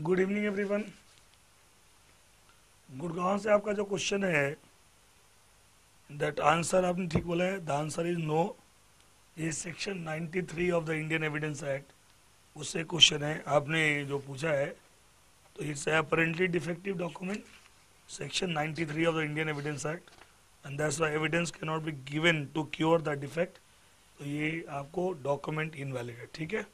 Good evening everyone. Gurgaon से आपका जो क्वेश्चन है दैट आंसर आपने ठीक बोला है, द आंसर इज नो। ये section 93 of the Indian evidence act उससे क्वेश्चन है आपने जो पूछा है। तो it's apparently defective document, section 93 of the Indian evidence act, and that's why evidence can not be given to cure the defect. तो ये आपको डॉक्यूमेंट इनवैलिड है, ठीक है।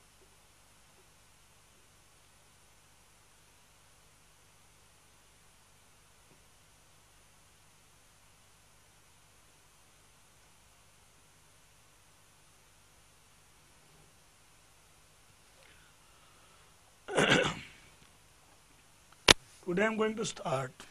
Today I'm going to start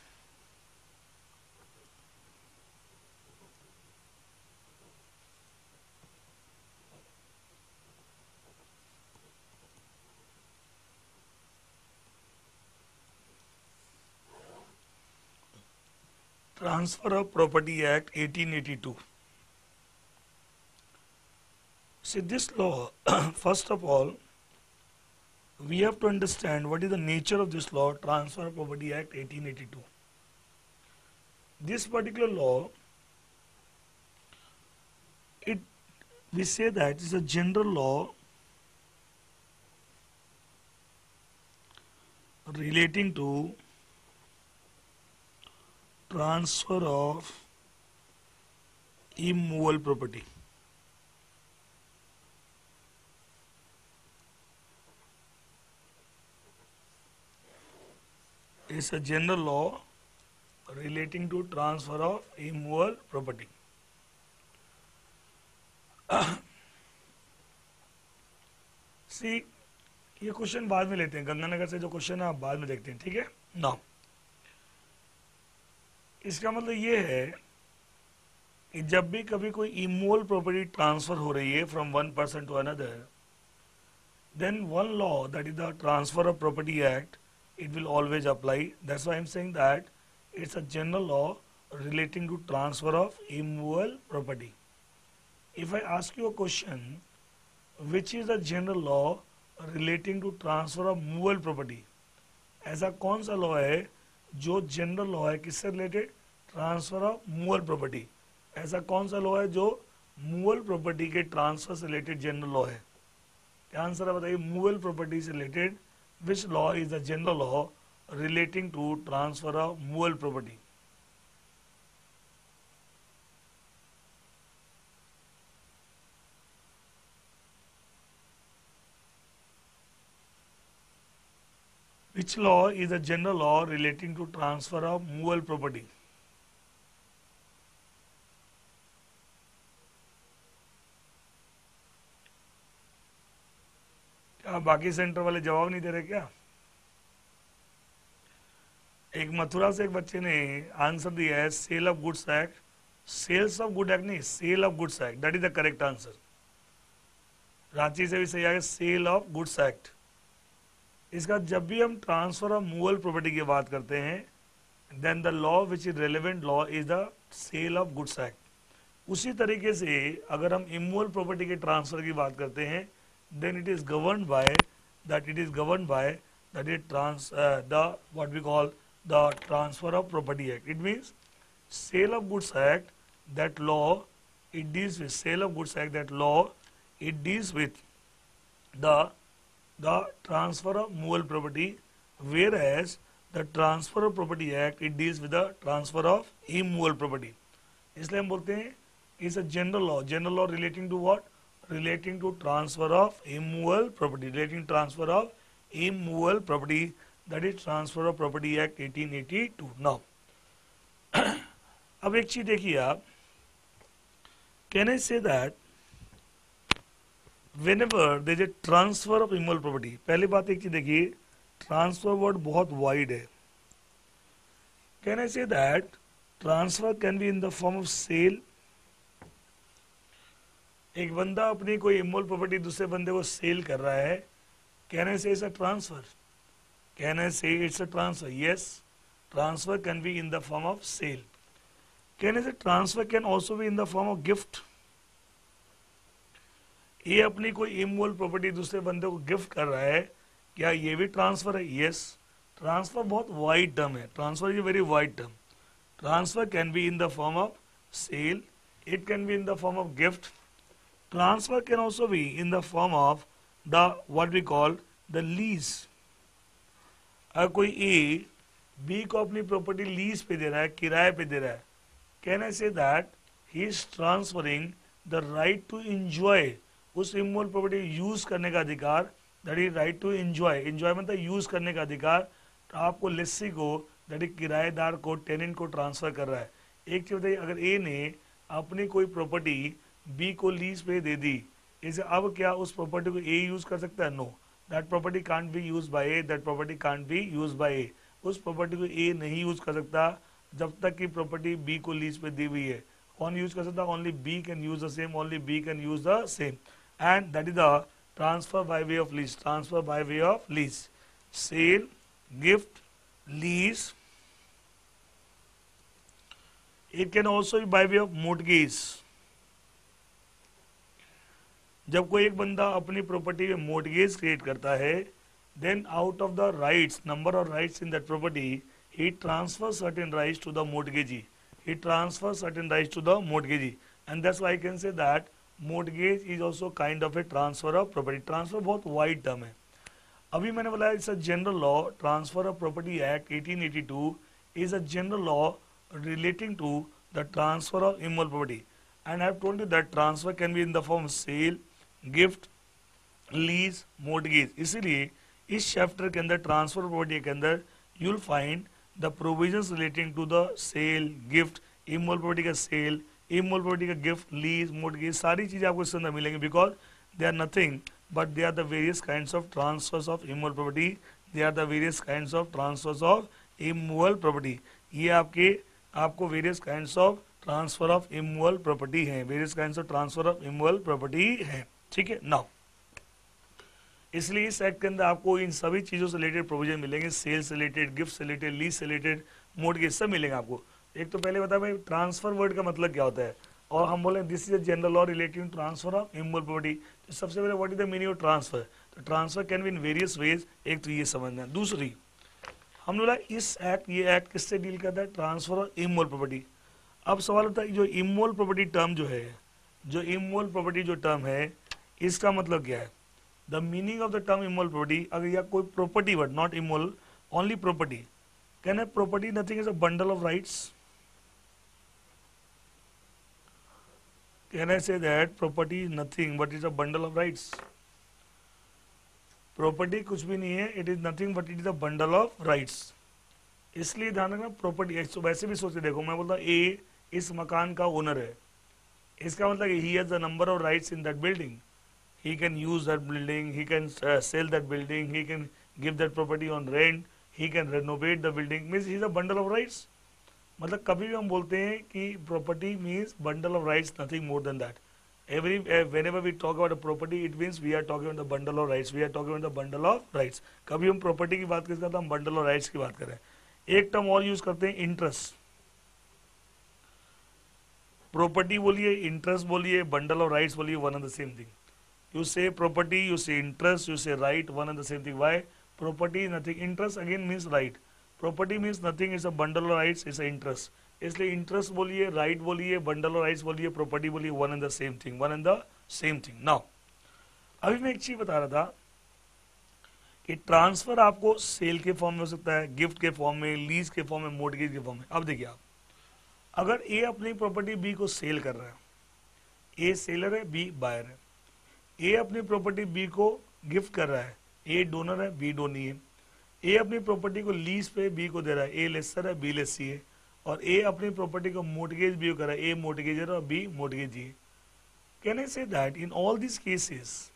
Transfer of Property Act 1882. See this law, first of all, we have to understand what is the nature of this law, Transfer of Property Act 1882. This particular law, we say that it's a general law relating to transfer of immovable property. It's a general law relating to transfer of immovable property. सी ये question बाद में लेते हैं, गंगानगर से जो question है आप बाद में देखते हैं, ठीक है ना। इसका मतलब ये है कि जब भी कभी कोई इमूवेबल प्रॉपर्टी ट्रांसफर हो रही है from one person to another, then one law that is the transfer of property act, it will always apply. That's why I'm saying that it's a general law relating to transfer of immovable property. If I ask you a question, which is the general law relating to transfer of movable property, ऐसा कौन सा law है जो general law है किससे related, transfer of movable property. ऐसा कौन सा लॉ है जो मूवेबल प्रॉपर्टी के ट्रांसफर से रिलेटेड जनरल लॉ है। क्या आंसर है बताइए, मूवेबल प्रॉपर्टी से related which law is the general law relating to transfer of movable property? Which law is the general law relating to transfer of movable property? क्या बाकी centre वाले जवाब नहीं दे रहे क्या? एक मथुरा से एक बच्चे ने आंसर दिया है sale of goods act, sales of good act नहीं, sale of goods act, that is the correct answer. Ranchi से भी सही आ गया, सेल ऑफ गुड्स एक्ट। इसका जब भी हम ट्रांसफर ऑफ मूवेबल प्रॉपर्टी की बात करते हैं, then the law which is relevant law is the sale of goods act. उसी तरीके से अगर हम इमूवेबल प्रॉपर्टी के ट्रांसफर की बात करते हैं, then it is governed by that it the what we call the transfer of property act. It means sale of goods act, that law it deals with sale of goods act, that law it deals with the transfer of movable property, whereas the transfer of property act it deals with the transfer of immovable property. इसलिए हम बोलते हैं is a general law relating to what, relating to transfer of immovable property, relating to transfer of immovable property, that is transfer of property act 1882. now अब एक चीज देखिए आप, can I say that whenever there is a transfer of immovable property, पहली बात एक चीज देखिए, ट्रांसफर वर्ड बहुत वाइड है। can I say that transfer can be in the form of sale, एक बंदा अपनी कोई इमोल प्रॉपर्टी दूसरे बंदे को सेल कर रहा है, can I say it's a transfer, can I say it's a transfer, yes transfer can be in the form of sale. Can I say transfer can also be in the form of gift, ये अपनी कोई immovable property दूसरे बंदे को gift कर रहा है, क्या ये भी ट्रांसफर है, यस ट्रांसफर बहुत वाइड टर्म है, transfer is very wide term. Transfer can be in the form of sale, it can be in the form of gift. Transfer can also be in the form of the what we call the lease. अगर कोई ए B को अपनी property lease पे दे रहा है, किराए पे दे रहा है, can I say that he is transferring the right to enjoy, उस इमूवेबल प्रॉपर्टी यूज करने का अधिकार, that is right to enjoy, enjoy मतलब यूज करने का अधिकार. तो आपको लेसी को, दैट इज किराएदार को, टेनेंट को ट्रांसफर कर रहा है. एक चीज बताइए, अगर ए ने अपनी कोई प्रॉपर्टी बी को लीज पे दे दी, इसे अब क्या उस प्रॉपर्टी को ए यूज कर सकता है? No, that property can't be use by A, that property can't be use by A. उस प्रॉपर्टी को ए नहीं यूज कर सकता जब तक कि प्रॉपर्टी बी को लीज पे दी हुई है. कौन यूज कर सकता? Only B can use the same, only B can use the same, and that is the transfer by way of lease. Transfer by way of lease, sale, gift, lease. It can also be by way of mortgage. जब कोई एक बंदा अपनी property में mortgage create करता है, then out of the rights, number of rights in that property, he transfers certain rights to the mortgagee. He transfers certain rights to the mortgagee, and that's why I can say that mortgage is also kind of a transfer of property. Transfer बहुत wide term है. अभी मैंने बोला it's a general law. Transfer of Property Act 1882 is a general law relating to the transfer of immovable property, and I have told you that transfer can be in the form of sale, gift, lease, mortgage. इसीलिए इस chapter के अंदर transfer property के अंदर you will find the provisions relating to the sale, gift, immovable property का sale, immovable property का gift, lease, mortgage, सारी चीजें आपको इसके अंदर मिलेंगी. Because they are nothing but they are the various kinds of transfers of immovable property. They are the various kinds of transfers of immovable property. ये आपको various kinds of transfer of immovable property है, various kinds of transfer of immovable property है. ठीक है. Now इसलिए इस act के अंदर आपको इन सभी चीज़ों से रिलेटेड प्रोविजन मिलेंगे. सेल से रिलेटेड, गिफ्ट से रिलेटेड, लीज से रिलेटेड, मोर्टगेज, सब मिलेंगे आपको. एक तो पहले बता भाई ट्रांसफर वर्ड का मतलब क्या होता है, और हम बोले this is a general law relating transfer of immovable property. तो सबसे पहले what is the meaning of transfer. तो transfer can be in various ways. एक तो ये समझना है. दूसरी हमने बोला ये एक्ट किससे डील करता है? Transfer of immovable property. अब सवाल होता है जो इमूवेबल प्रॉपर्टी टर्म जो इमूवेबल प्रॉपर्टी जो टर्म है, इसका मतलब क्या है? The meaning of the term immovable property, अगर या कोई property word, not immovable, only property. Can a property nothing is a bundle of rights? Can I say that property is nothing but is a bundle of rights? Property कुछ भी नहीं है, it is nothing but it is a bundle of rights. इसलिए ध्यान रखना property. तो वैसे भी सोच के देखो, मैं बोलता ए इस मकान का ओनर है, इसका मतलब he has the number of rights in that building. He can use that building, he can sell that building, he can give that property on rent, he can renovate the building. Means he is a bundle of rights. मतलब कभी भी हम बोलते हैं कि property means bundle of rights, nothing more than that. Whenever we talk about a property, it means we are talking about the bundle of rights. We are talking about the bundle of rights. कभी हम property की बात करते हैं तो हम bundle of rights की बात करें. एक टर्म और यूज करते हैं interest. Property बोलिए, interest बोलिए, bundle of rights बोलिए, one and the same thing. You say property, you say interest, you say right, one and the same thing. Why? Property is nothing. Interest again means right. Property means nothing. It's a bundle of rights. It's a interest. इसलिए interest बोलिए, right बोलिए, bundle of rights बोलिए, property बोलिए, one and the same thing. One and the same thing. Now, अभी मैं एक चीज बता रहा था कि ट्रांसफर आपको सेल के फॉर्म में हो सकता है, गिफ्ट के फॉर्म में, लीज के फॉर्म में, मोर्टगेज के फॉर्म में. अब देखिए आप, अगर ए अपनी प्रॉपर्टी बी को सेल कर रहा है, ए सेलर है, बी बायर है. ए अपनी प्रॉपर्टी बी को गिफ्ट कर रहा है, ए डोनर है, बी डोनी है. ए अपनी प्रॉपर्टी को लीज पे बी को दे रहा है, ए लेसर है, बी लेसी है. और ए अपनी प्रॉपर्टी को मोर्टगेज बी को कर रहा है, ए मोर्टगेजर और बी मोर्टगेजी है. Can I say that in all this cases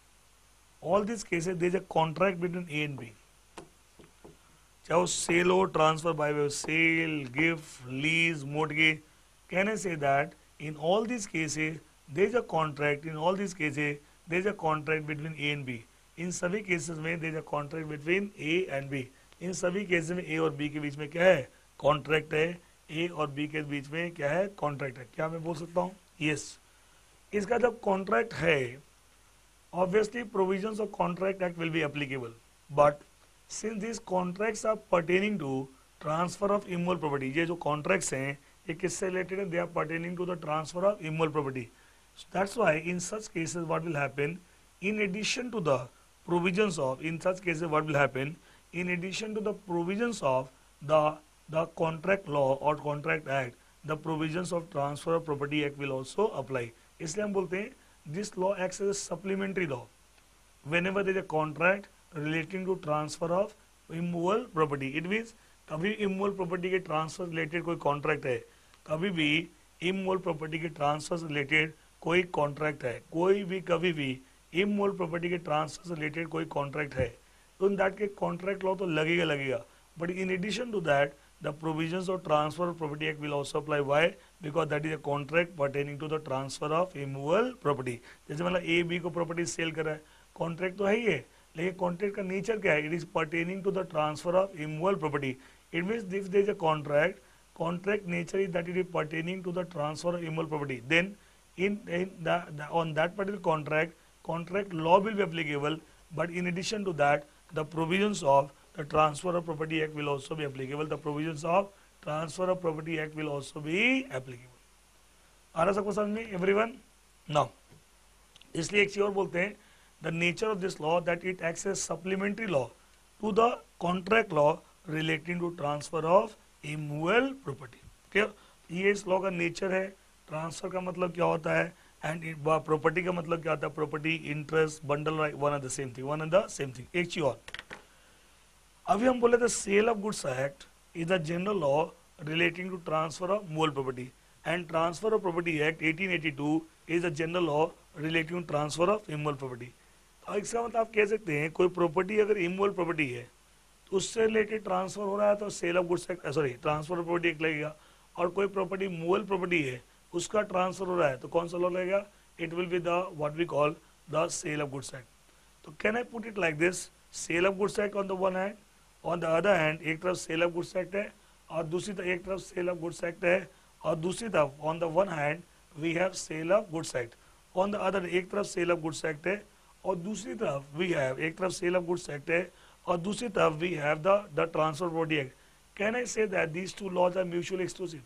there is a contract between A and B. चाहे वो सेल हो, transfer by way sale, gift, lease, mortgage. Can I say that in all this cases there is a contract. In all this cases there is a contract between A and B. इन सभी cases में there is a contract between A and B. इन सभी cases में A और B के बीच में क्या है? कॉन्ट्रैक्ट है. A और B के बीच में क्या है? कॉन्ट्रैक्ट है. क्या मैं बोल सकता हूँ? यस. इसका जब कॉन्ट्रैक्ट है, obviously provisions of contract act will be applicable, but since this contracts are pertaining to transfer of immovable property, ये जो कॉन्ट्रैक्ट्स हैं ये किससे रिलेटेड है? They are pertaining to the transfer of immovable property. That's why in such cases what will happen, in addition to the provisions of, in such cases what will happen, in addition to the provisions of the contract law or contract act, the provisions of transfer of property act will also apply. इसलिए हम बोलते हैं this law acts as a supplementary law whenever there is a contract relating to transfer of immovable property. It means कभी immovable property के transfer related कोई contract है, कभी भी immovable property के transfer related कोई कॉन्ट्रैक्ट है, कोई भी कभी भी इमूवेबल प्रॉपर्टी के ट्रांसफर से रिलेटेड कोई कॉन्ट्रैक्ट है, तो इन दैट के कॉन्ट्रैक्ट लॉ तो लगेगा. But in addition to that the provisions of transfer of property act will also apply. Why? Because that is a contract pertaining to the transfer of immovable property. जैसे मतलब A B को property sale कर रहा है, contract तो है ही है, लेकिन कॉन्ट्रैक्ट का नेचर क्या है? It is pertaining to the transfer of immovable property. It means if there is a contract nature is that it is pertaining to the transfer of immovable property, then on that particular contract law will be applicable. But in addition to that, the provisions of the transfer of property act will also be applicable. The provisions of transfer of property act will also be applicable. आ रहा सबको समझ में everyone? Now इसलिए एक चीज और बोलते हैं, the nature of this law that it acts as supplementary law to the contract law relating to transfer of immovable property. Clear? ये इस लॉ का नेचर है. ट्रांसफर का मतलब क्या होता है एंड प्रॉपर्टी का मतलब क्या होता है? Property, interest, bundle right, one and the same thing, one and the same thing. एक चीज और, अभी हम बोले थे sale of goods act is a general law relating to transfer of movable property and transfer of property act 1882 is a general law relating to transfer of immovable property. अब इसका मतलब आप कह सकते हैं कोई प्रॉपर्टी अगर इमूवेबल प्रॉपर्टी है तो उससे रिलेटेड ट्रांसफर हो रहा है तो sale of goods act, sorry, transfer of property act लगेगा. और कोई प्रॉपर्टी मूवेबल प्रॉपर्टी है उसका ट्रांसफर हो रहा है तो कौन सा लॉ लगेगा? It will be the what we call the sale of goods act. तो can I put it like this, sale of goods act on the one hand, on the other hand एक तरफ cell of goods act है और दूसरी तरफ एक तरफ cell of goods act है और दूसरी तरफ on the one hand we have sale of goods act, on the other एक तरफ सेल ऑफ गुड्स एक्ट है और दूसरी तरफ वी हैव, एक तरफ सेल ऑफ गुड्स एक्ट है और दूसरी तरफ we have the transfer property act. Can I say that these two laws are mutually exclusive?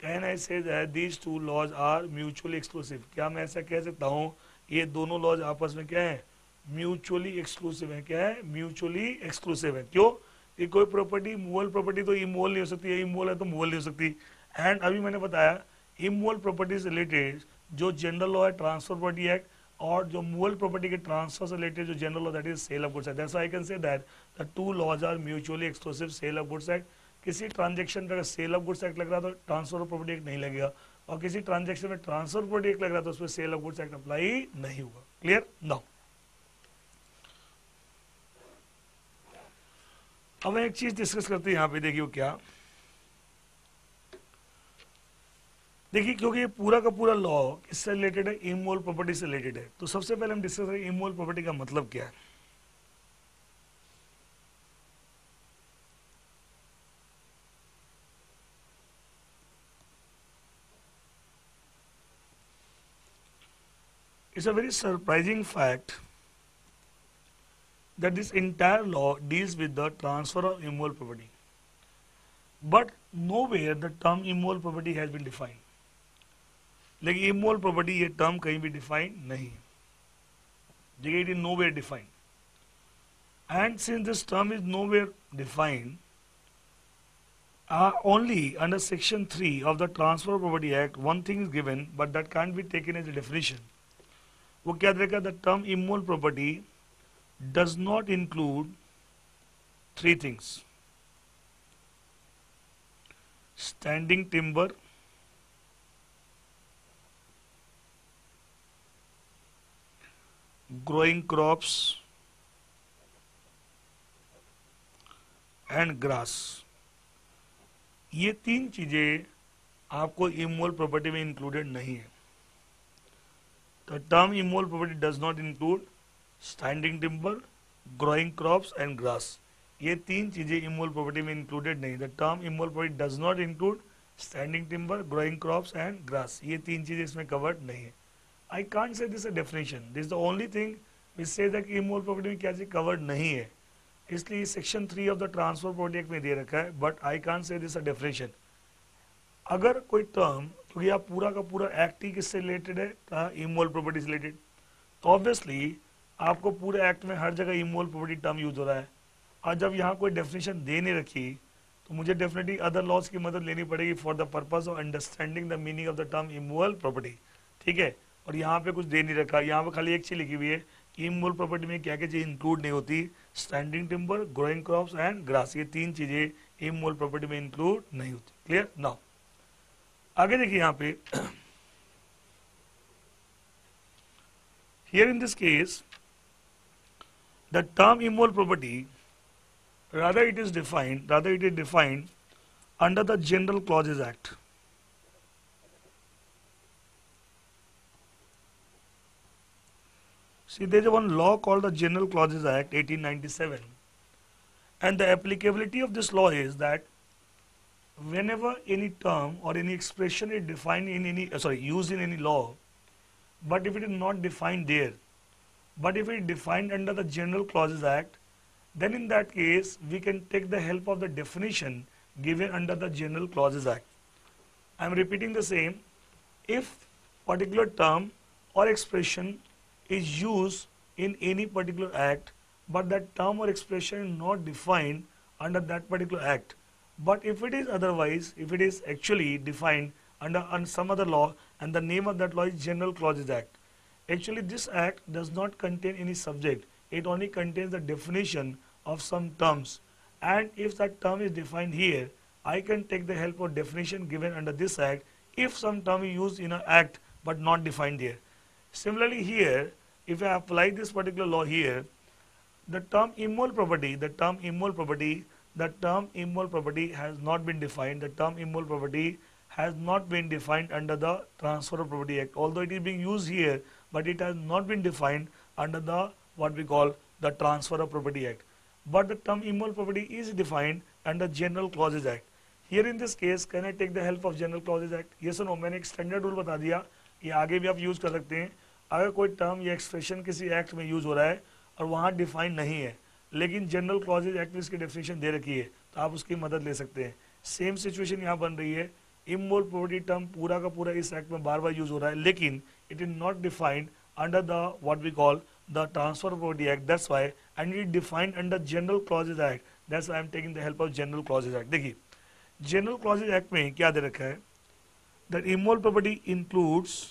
Can I say that these two laws are mutually exclusive? क्या मैं ऐसा कह सकता हूँ ये दोनों लॉज आपस में क्या है? म्यूचुअली एक्सक्लूसिव है. क्या है? म्यूचुअली एक्सक्लूसिव है. क्यों? कि कोई प्रॉपर्टी मूवेबल प्रॉपर्टी तो इमूवेबल नहीं हो सकती है, इमूवेबल है तो मूवेबल नहीं हो सकती. एंड अभी मैंने बताया इमूवेबल प्रॉपर्टी से रिलेटेड जो जनरल लॉ है ट्रांसफर प्रॉपर्टी एक्ट और जो मूवेबल प्रॉपर्टी के ट्रांसफर से रिलेटेड जो general law that is sale of goods act. That's why I can say that the two laws are mutually exclusive. Sale of goods act, किसी transaction पे अगर cell of goods act लग रहा तो transfer of property act नहीं लगेगा और किसी ट्रांजेक्शन में ट्रांसफर प्रॉपर्टी एक्ट लग रहा तो उसमें sale of goods act apply नहीं होगा. क्लियर? नाउ अब एक चीज डिस्कस करते हैं यहाँ पे. देखिए क्या, देखिए क्योंकि ये पूरा का पूरा लॉ किससे रिलेटेड है? इमूवेबल प्रॉपर्टी से रिलेटेड है. तो सबसे पहले हम डिस्कस करें इमूवेबल प्रॉपर्टी का मतलब क्या है. It's a very surprising fact that this entire law deals with the transfer of immovable property, but nowhere the term immovable property has been defined. लेकिन immovable property ये term कहीं भी define नहीं है. देखिए it is nowhere defined. And since this term is nowhere defined, only under section 3 of the Transfer of Property Act one thing is given, but that can't be taken as a definition. वो क्या देगा? The term immovable property does not include three things: standing timber, growing crops and grass. ये तीन चीजें आपको immovable property में included नहीं है. The term immovable property does not include standing timber, growing crops and grass. ये तीन चीजें immovable property में included नहीं. The term immovable property does not include standing timber, growing crops and grass. ये तीन चीजें इसमें covered नहीं है. I can't say this is a definition. This is the only thing which says that immovable property में क्या चीज covered नहीं है. इसलिए section 3 of the transfer property act में दे रखा है, but I can't say this a definition. अगर कोई टर्म, क्योंकि आप पूरा का पूरा एक्ट ही किससे रिलेटेड है, इमोल प्रॉपर्टी से रिलेटेड, तो ऑब्वियसली आपको पूरे एक्ट में हर जगह इमोल प्रॉपर्टी टर्म यूज हो रहा है। और जब यहाँ कोई डेफिनेशन दे नहीं रखी तो मुझे डेफिनेटली अदर लॉज की मदद लेनी पड़ेगी for the purpose of understanding the meaning of the term immovable property. ठीक है, और यहाँ पे कुछ दे नहीं रखा, यहाँ पे खाली एक चीज लिखी हुई है कि इमोल प्रॉपर्टी में क्या क्या चीज इंक्लूड नहीं होती, standing timber, growing crops and grass, ये 3 चीजें इमोल प्रॉपर्टी में इंक्लूड नहीं होती। क्लियर? नाउ आगे देखिए यहाँ पे, here in this case the term immovable property, rather it is defined under the General Clauses Act. See, there is one law called the General Clauses Act 1897, and the applicability of this law is that whenever any term or any expression is defined in any used in any law, but if it is not defined there, but if it is defined under the General Clauses Act, then in that case we can take the help of the definition given under the General Clauses Act. I am repeating the same. If particular term or expression is used in any particular act, but that term or expression is not defined under that particular act, but if it is otherwise, if it is actually defined under some other law, and the name of that law is General Clauses Act. Actually, this act does not contain any subject. It only contains the definition of some terms. And if that term is defined here, I can take the help of definition given under this act if some term is used in an act but not defined here. Similarly here, if I apply this particular law here, the term immovable property, has not been defined. The term immovable property has not been defined under the Transfer of Property Act, although it is being used here, but it has not been defined under the what we call the Transfer of Property Act. But the term immovable property is defined under General Clauses Act. Here in this case, can I take the help of General Clauses Act? Yes or no? मैंने एक standard rule बता दिया, ये आगे भी आप use कर सकते हैं। अगर कोई टर्म या एक्सप्रेशन किसी एक्ट में यूज हो रहा है और वहाँ डिफाइन नहीं है, लेकिन जनरल क्लॉजेज एक्ट में इसकी डेफिनेशन दे रखी है, तो आप उसकी मदद ले सकते हैं। सेम सिचुएशन यहाँ बन रही है, इमोल प्रॉपर्टी टर्म पूरा का पूरा इस एक्ट में बार बार यूज हो रहा है, लेकिन it is not defined under the what we call the transfer property act, that's why, and it defined under general clauses act, that's why I am taking the help of general clauses act. देखिए general clauses act में क्या दे रखा है, that immovable property includes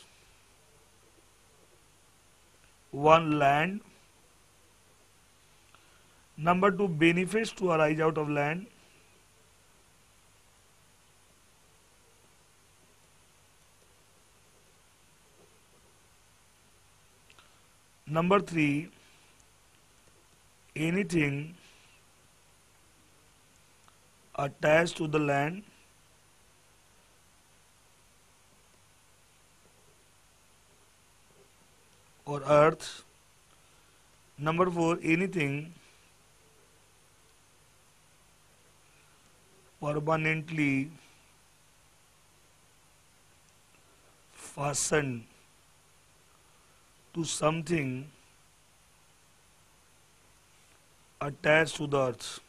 one land, number 2 benefits to arise out of land, number 3 anything attached to the land, or earth, number 4 anything permanently fastened to something attached to the earth.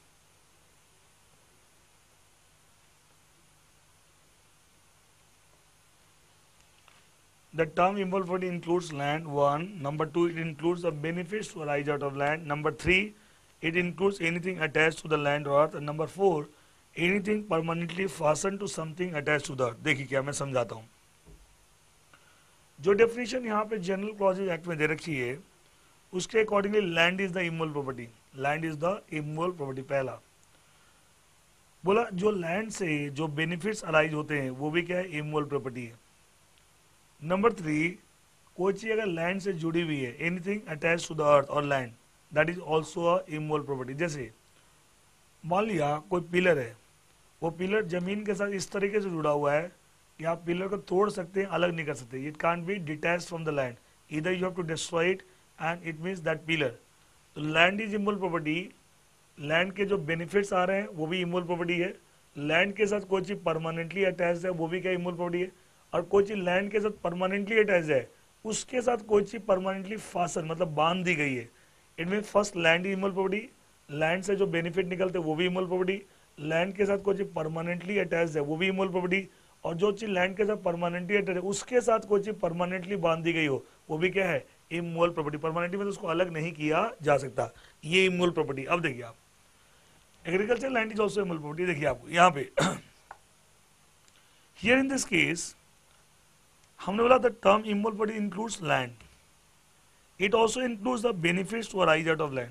The term immovable property includes land, 1. Number 2, it includes the benefits to arise out of land. Number 3, it includes anything attached to the land or earth. And number 4, anything permanently fastened to something attached to the earth. देखिए क्या मैं समझाता हूँ। जो definition यहाँ पे general clauses act में दे रखी है, उसके accordingly land is the immovable property. Land is the immovable property. पहला बोला जो लैंड से जो बेनिफिट्स अराइज होते हैं वो भी क्या है, इमूवेबल प्रॉपर्टी है। नंबर 3, कोई चीज अगर लैंड से जुड़ी हुई है, anything attach to the earth और land, that is also a immovable property. जैसे मान लिया कोई पिलर है, वो पिलर जमीन के साथ इस तरीके से जुड़ा हुआ है कि आप पिलर को तोड़ सकते हैं, अलग नहीं कर सकते। It can't be detached from the land, इधर you have to destroy it and it means that pillar. तो land is immovable property. Land के जो बेनिफिट्स आ रहे हैं वो भी इमूवेबल प्रॉपर्टी है। लैंड के साथ कोई चीज परमानेंटली अटैच है वो भी क्या इमूवेबल प्रॉपर्टी है। और कोई चीज लैंड के साथ परमानेंटली अटैच है, उसके साथ कोई चीज परमानेंटली फासन मतलब बांध दी गई है, it mean first land is immovable property, land से जो बेनिफिट निकलते हैं वो भी इमोल प्रॉपर्टी, लैंड के साथ कोई चीज परमानेंटली अटैच है वो भी इमोल प्रॉपर्टी, और जो चीज लैंड के साथ परमानेंटली अटैच है उसके साथ कोई चीज परमानेंटली बांध दी गई हो वो भी क्या है, इमोल प्रॉपर्टी। परमानेंटली में तो उसको अलग नहीं किया जा सकता, ये इमोल प्रॉपर्टी। अब देखिए आप, agriculture land is also immovable property. देखिए आपको यहाँ पे हियर इन दिस केस हमने बोला the term immovable property includes land, it also includes the benefits to arise out of land.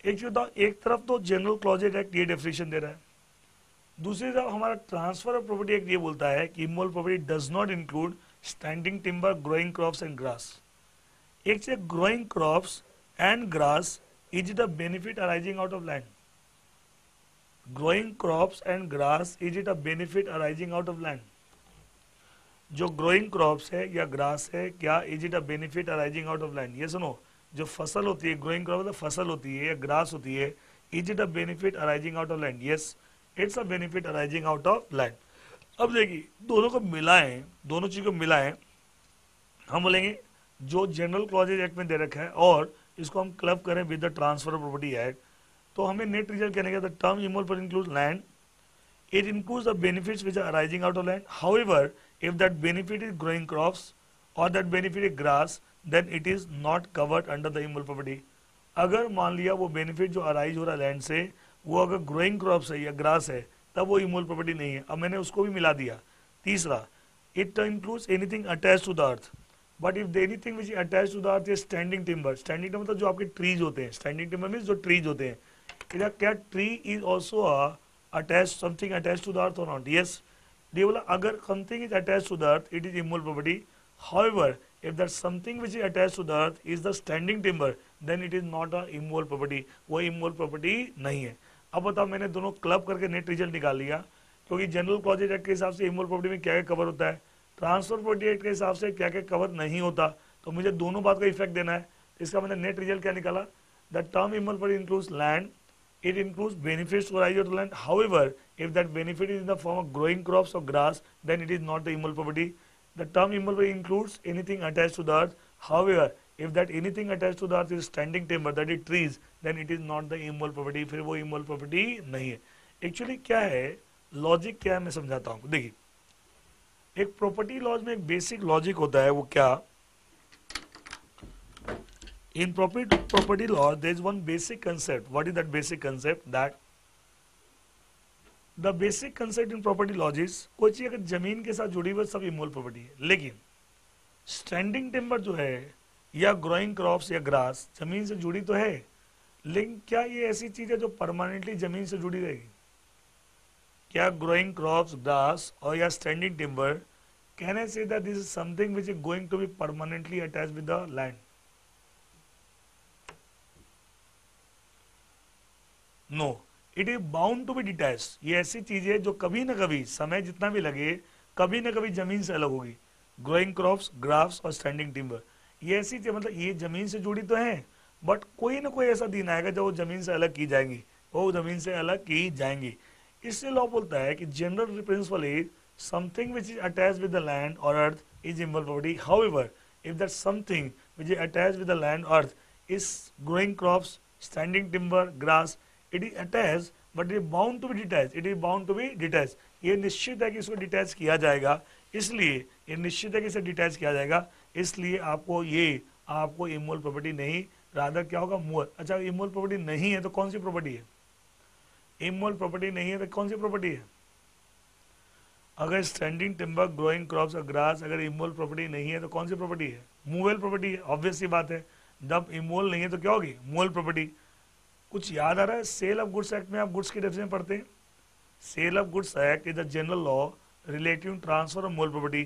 एक तरफ तो जनरल क्लॉजेज एक्ट ये डेफिनेशन दे रहा है, दूसरी तरफ हमारा ट्रांसफर ऑफ प्रॉपर्टी एक्ट ये बोलता है कि immovable property does not include standing timber, growing crops and grass. एक से growing crops and grass is it a benefit arising out of land, growing crops and grass is it a benefit arising out of land. जो growing crops है या grass है, क्या is it a benefit arising out of land? ये सुनो, जो फसल होती है, ग्रोइंग क्रॉप मतलब फसल होती है या ग्रास होती है, is it a benefit arising out of land? Yes, it's a benefit arising out of land. अब देखिए दोनों को मिलाएं, दोनों चीज को मिलाएं, हम बोलेंगे जो जनरल क्लॉजेज एक्ट में दे रखा है और इसको हम क्लब करें with the transfer of property act, तो हमें नेट रिजल्ट कहने का द टर्म इमोल पर include land, it includes the benefits which are arising out of land. However, if that benefit is growing crops or that benefit is grass, then it is not covered under the immutable property. अगर मान लिया वो benefit जो arise हो रहा है land से वो अगर ग्रोइंग क्रॉप्स है या ग्रास है तब वो इमोल प्रॉपर्टी नहीं है। अब मैंने उसको भी मिला दिया। तीसरा, it includes anything attach to the earth, but if anything which attach to the earth is standing timber. Standing timber मतलब जो आपके ट्रीज होते हैं, स्टैंडिंग टिम्बर मीन्स जो ट्रीज होते हैं। क्या tree is also a attached, something attached to the earth or not? Yes, ये बोला अगर something is attached to the earth it is immutable property. However, if that something which is attached to the earth is the standing timber, then it is not a immutable property. वो immutable property नहीं है। अब बताओ, मैंने दोनों club करके net result निकाल लिया, क्योंकि जनरल क्लॉजेज एक्ट के हिसाब से इमोल प्रॉपर्टी में क्या क्या कवर होता है, ट्रांसफर प्रॉपर्टी एक्ट के हिसाब से क्या क्या कवर नहीं होता, तो मुझे दोनों बात का इफेक्ट देना है। इसका मैंने नेट रिजल्ट क्या निकाला, the term immovable property includes land, it includes benefits to arise out of land. However, if that benefit is in the form of growing crops or grass, then it is not the immutable property. The term immutable property includes anything attached to the earth. However, if that anything attached to the earth is standing timber, that is trees, then it is not the immutable property. फिर वो immutable property नहीं है। Actually क्या है, logic क्या है मैं समझाता हूँ। देखिए, एक प्रॉपर्टी लॉज में एक बेसिक लॉजिक होता है, वो क्या, in property law there is one basic concept. What is that basic concept? That the basic concept in property law is कोई चीज अगर जमीन के साथ जुड़ी हुई सब इमोल प्रॉपर्टी है, लेकिन स्टैंडिंग टिम्बर जो है या ग्रोइंग क्रॉप्स या ग्रास जमीन से जुड़ी तो है, लेकिन क्या ये ऐसी चीज है जो परमानेंटली जमीन से जुड़ी रहेगी? क्या ग्रोइंग क्रॉप्स, ग्रास और या standing timber, can I say that this is something which is going to be permanently attached with the land? No, it is bound to be detached. ये ऐसी चीज है जो कभी ना कभी, समय जितना भी लगे, कभी ना कभी जमीन से अलग होगी। ग्रोइंग क्रॉप्स, ग्राफ्स और स्टैंडिंग टिम्बर, ये ऐसी चीज, मतलब ये जमीन से जुड़ी तो है, बट कोई ना कोई ऐसा दिन आएगा जब वो जमीन से अलग की जाएंगी, वो जमीन से अलग की जाएंगी। इसलिए लॉ बोलता है कि general principle is something which is attach with the land और earth is immovable property. However, if that something which is attach with the land earth is growing crops, standing timber, grass, it is attach but it is bound to be detach, it is bound to be detach. ये निश्चित है कि इसको detach किया जाएगा, इसलिए ये निश्चित है कि इसे डिटैच किया जाएगा, इसलिए आपको इमोल प्रॉपर्टी नहीं, रादर क्या होगा, मोल। अच्छा, इमोल प्रॉपर्टी नहीं है तो कौन सी प्रॉपर्टी है? इमोल प्रॉपर्टी नहीं है तो कौन सी प्रॉपर्टी है? अगर स्टैंडिंग टिम्बर, ग्रोइंग क्रॉप्स और ग्रास अगर इमोल प्रॉपर्टी नहीं है तो कौन सी प्रॉपर्टी है? मूवेबल प्रॉपर्टी है। ऑब्वियस सी बात है, जब इमोल नहीं है तो क्या होगी? मोल प्रॉपर्टी। कुछ याद आ रहा है? सेल ऑफ गुड्स एक्ट में आप गुड्स की डेफिनेशन पढ़ते हैं। Sale of goods act is the general law relating transfer of mole property,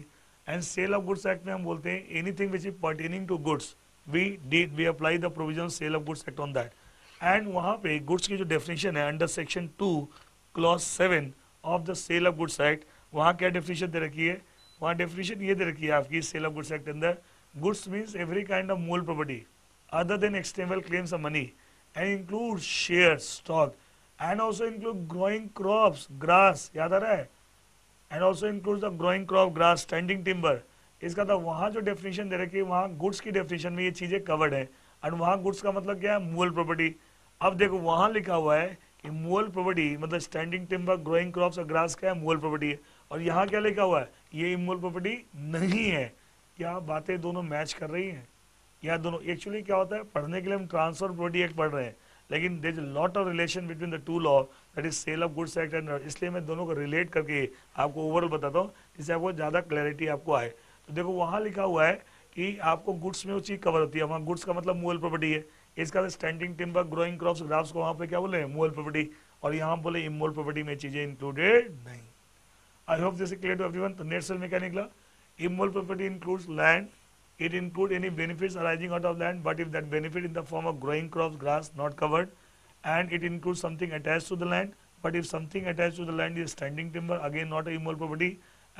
and sale of goods act में हम बोलते हैं anything which is pertaining to goods, we apply the provision sale of goods act on that. And वहां पे goods की जो definition है under section 2 clause 7 of the sale of goods act, वहां क्या डेफिनेशन दे रखी है? वहां डेफिनेशन ये दे रखी है आपकी सेल ऑफ गुड्स एक्ट के अंदर, goods means every kind of mole property other than actionable claims of money and include shares, stock, and also include growing crops, grass, याद आ रहा है? And also includes the growing crop, grass, standing timber। इसका था वहाँ जो definition दे रखी है, वहाँ गुड्स की डेफिनेशन में ये चीजें कवर्ड है, और वहाँ गुड्स का मतलब क्या है? मूल प्रॉपर्टी। अब देखो वहां लिखा हुआ है कि मूवल प्रॉपर्टी मतलब स्टैंडिंग टिम्बर, ग्रोइंग क्रॉप्स और ग्रास क्या है, मूवल प्रॉपर्टी है, और यहाँ क्या लिखा हुआ है, ये इमूवल प्रॉपर्टी नहीं है। क्या बातें दोनों मैच कर रही हैं? या दोनों एक्चुअली क्या होता है, पढ़ने के लिए हम ट्रांसफर प्रॉपर्टी एक्ट पढ़ रहे हैं, लेकिन there is lot of relation between the two law, that is sale of goods act and, इसलिए मैं दोनों को रिलेट करके आपको ओवरऑल बताता हूँ, जिससे आपको ज़्यादा क्लैरिटी आपको आए। तो देखो वहाँ लिखा हुआ है कि आपको गुड्स में वो चीज़ कवर होती है, वहाँ गुड्स का मतलब मूवल प्रॉपर्टी है, इसका standing timber, growing crops, graphs को वहाँ पे क्या बोले, मूवल प्रॉपर्टी, और यहाँ बोले इमूवल प्रॉपर्टी में चीज़ें इंक्लूडेड नहीं। I hope this is clear to everyone. तो नेट सेल में क्या निकला, immovable property includes land, it include any benefits arising out of land, but if that benefit in the form of growing crops, grass, not covered, and it includes something attached to the land, but if something attached to the land is standing timber, again not a immovable property,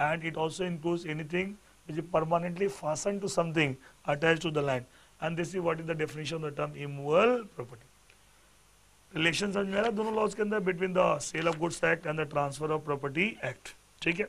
and it also includes anything which is permanently fastened to something attached to the land, and this is what is the definition of the term immovable property. Relation समझ में आ रहा है दोनों laws के अंदर between the sale of goods act and the transfer of property act, ठीक है।